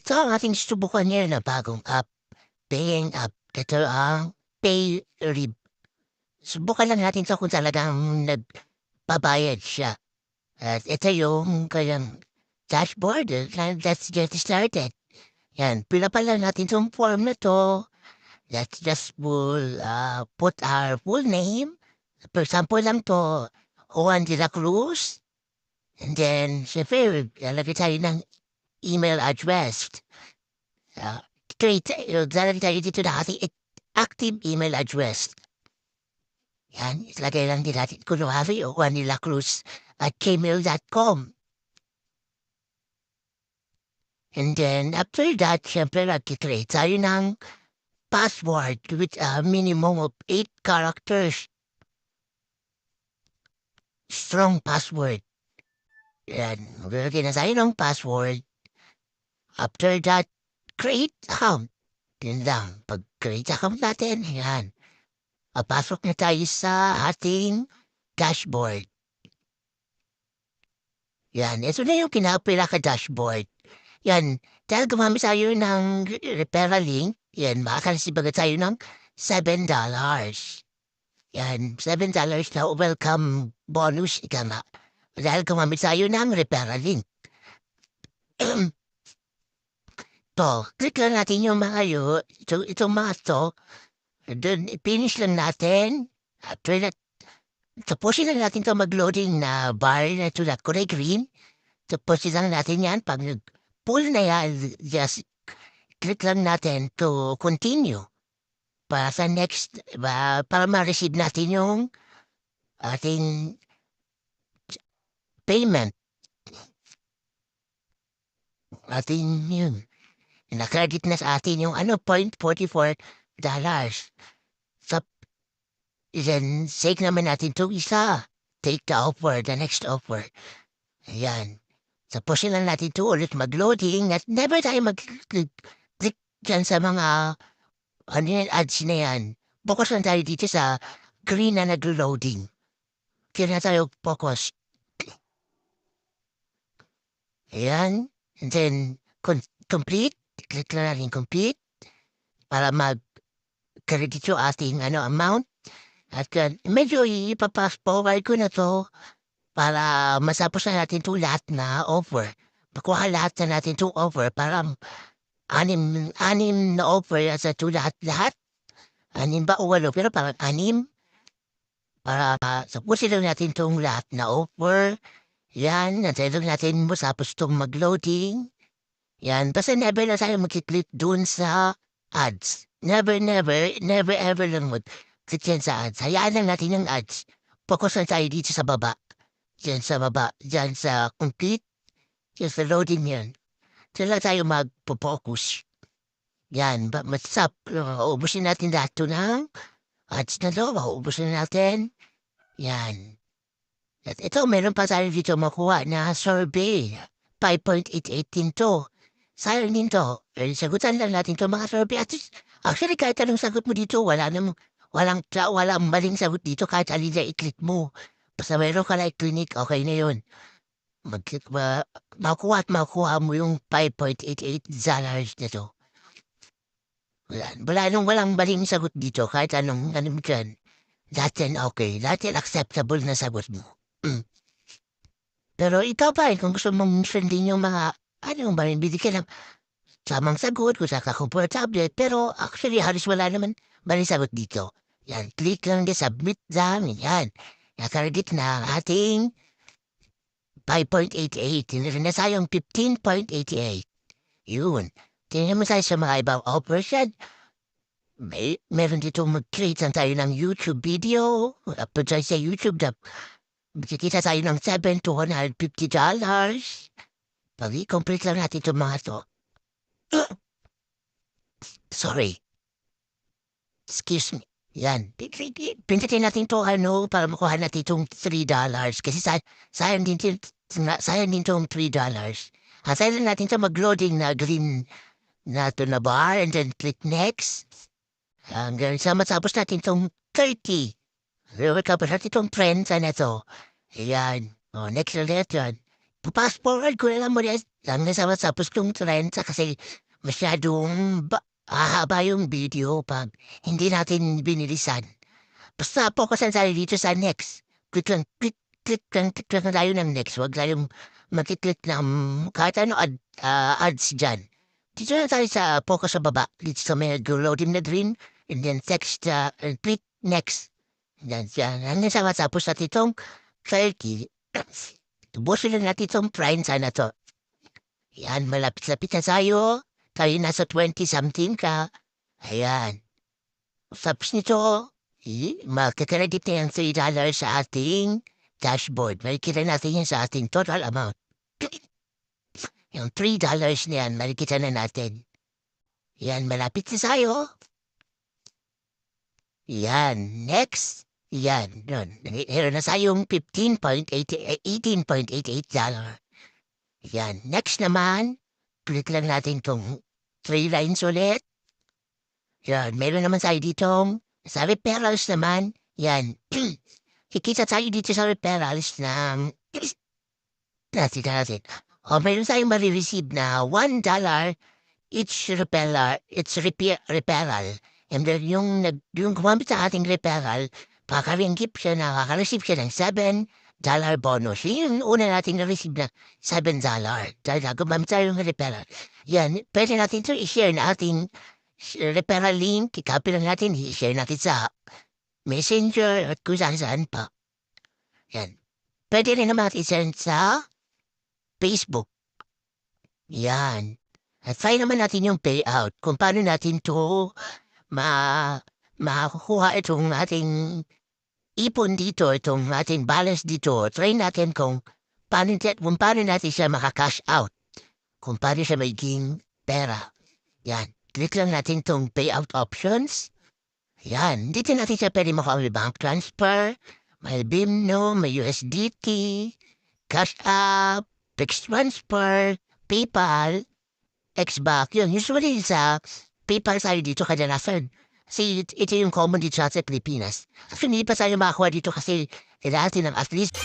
Ito ang ating susubukan ngayon na bagong app, paying app. Ito ang PayRib. Subukan lang natin 'to kung talagang nagbabayad siya. At ito yung kanyang dashboard. Let's get started. Yan, fill up lang natin 'tong form na 'to. Let's just put our full name. For example lang 'to, Juan de la Cruz. And then, siyempre, lalagay tayo ng email address. Ah, lalagay tayo dito na ating active email address. Yan, ilagay lang din natin kunwari o juanilacruz@gmail.com. And then, after that, syempre nagki-create tayo ng password with a minimum of 8 characters. Strong password. Yan, maglagay na tayo ng password. After that, create account. Yun lang. Pag-create account natin, yan. Papasok na tayo sa ating dashboard. Yan, ito na yung pinaka-dashboard. Yan, dahil gumamit tayo ng referral link, yan, makakasibaga tayo ng $7. Yan, $7 na welcome bonus, ika nga. Dahil gumamit tayo ng referral link. To, click lang natin yung mga yun, itong mga to, then finish lang natin. After that, tapusin lang natin to mag-loading na bar na ito na kulay green. Tapusin lang natin yan. Pag pull na yan, just click lang natin to continue. Para sa next, para ma-receive natin yung ating payment. Ating yun. Na-credit na sa atin yung $0.44. So, then, take naman natin itong isa. Take the offer, the next offer. Ayan. Tapusin lang natin ito ulit mag-loading at never tayo mag-click dyan sa mga ads na yan. Focus lang tayo dito sa green na nag-loading. Kaya na tayo focus. Ayan. And then, complete. Click lang natin complete para mag-credit yung ating amount. At medyo ipapass forward ko na to para masapos na natin itong lahat na offer. Makuha lahat na natin itong offer para anim na offer sa ito lahat. Anim ba o walo? Pero parang anim. Para sapusin lang natin itong lahat na offer. Yan, nantay lang natin masapos itong mag-loading. Yan, basta never na tayo mag-click dun sa ads. Never ever lang mag-click yan sa ads. Hayaan lang natin yung ads. Focus lang tayo dito sa baba. Diyan sa baba. Diyan sa complete. Diyan sa loading yan. Diyan lang tayo mag-focus. Yan, masap. Ubusin natin lahat to ng ads na to. Ubusin natin. Yan. At ito, meron pa tayo dito makuha na survey. 5.88 din to. Sayang din to. Sagutan lang natin to mga survey. Actually, kahit anong sagot mo dito, walang maling sagot dito kahit alin na i-click mo. Basta meron ka na i-click, okay na yun. Makuha mo yung $5.88 na to. Walang maling sagot dito kahit anong dyan. Lahat yan okay. Lahat yan acceptable na sagot mo. Pero ikaw pa kung gusto mong sundin yung mga bili ka ng tamang sagot kung saan ka komportable. Pero actually, halos wala naman maling sagot dito. Yan, click lang din submit lang. Yan. Nakaredit na ating 5.88. Tinira na sayang 15.88. Yun. Tingnan mo tayo sa mga ibang offers yan. Meron dito mag-create tayo ng YouTube video. Upload tayo sa YouTube na magkikita tayo ng $7 to $150. Pag-i-complete lang natin itong mga to. Sorry. Excuse me. Yan. Pintatin natin to para makuha natin itong $3. Kasi sayang din itong $3. Hasayin lang natin ito mag-loading na green na ito na bar and then click next. Hanggang sa matapos natin itong 30. Recover natin itong friends na ito. Ayan. Next ulit yan. Fast forward ko na lang muna lang na sa tapos yung trend kasi masyadong hahaba yung video pag hindi natin binilisan. Basta focusan tayo dito sa next. Click lang tayo ng next. Huwag tayong mag-click ng kahit ano ads dyan. Dito na tayo sa focus sa baba. Dito sa may loading na green. And then text and click next. Yan, yan. Hanggang sa matapos natin itong 30. Tubusin na natin itong prime sana to. Yan, malapit-lapit na tayo. Tayo nasa 20-something ka. Ayan. Tapos nito, magkakredit na yung $3 sa ating dashboard. Makikita natin yan sa ating total amount. Yung $3 na yan, makikita na natin. Yan, malapit na tayo. Yan, next. Yan, yun. Meron na tayong $18.88. Yan, next naman, click lang natin itong 3 lines ulit. Yan, meron naman tayo ditong sa referrals naman. Yan, kikita tayo dito sa referrals ng natin. O, meron tayong marireceive na $1 each referral. And then yung gumamit sa ating referral, kakaringgip siya na kakareceive siya ng $7 bonus. Yun yung una natin na-receive na $7. Dahil gumamit tayo ng referral. Yan, pwede natin ito i-share na ating referral link. I-copy lang natin, i-share natin sa Messenger at kung saan pa. Yan. Pwede rin naman i-send sa Facebook. Yan. At try naman natin yung payout. Kung paano natin to makukuha itong ating ipon dito, itong ating balance dito. Try natin kung paano natin siya makakash out. Kung paano siya magiging pera. Yan. Click lang natin itong payout options. Yan. Dito natin siya pwede makuha may bank transfer, may BIMNO, may USDT, cash app, fixed transfer, PayPal, Xback. Yun. Usually sa PayPal tayo dito kadalasan. Kasi ito yung common dito sa Pilipinas. Actually, hindi pa tayo makakuha dito kasi kailangan ng at least